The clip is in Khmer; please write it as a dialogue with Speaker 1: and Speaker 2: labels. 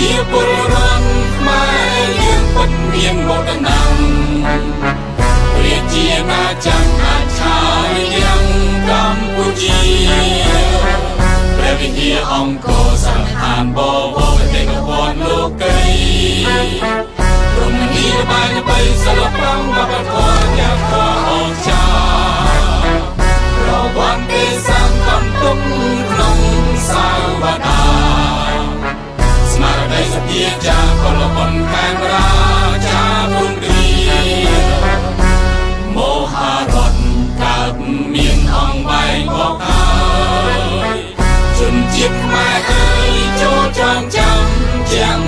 Speaker 1: ជាពលរដ្ឋខ្មែរយើងពិតមានមោទនភាពរាជាណាចក្រអាចារ្យយ៉ាងកម្ពុជាព្រះវិហារអង្គរសង្ឃានបវរទេកវ័នលោកីរមណីយបាយបីសិល្បៈវប្បធម៌យ៉ាងគួរអស្ចារ្យរវ័នទេសកំទុកក្នុងសាវតាស្មារតីសភាចាពលបុនខេមរាចាព្រំរីមហារដ្ឋកើតមានអង្គបែងមកហើយជនជាតិខ្មែរអើយចូលចងចាំជាង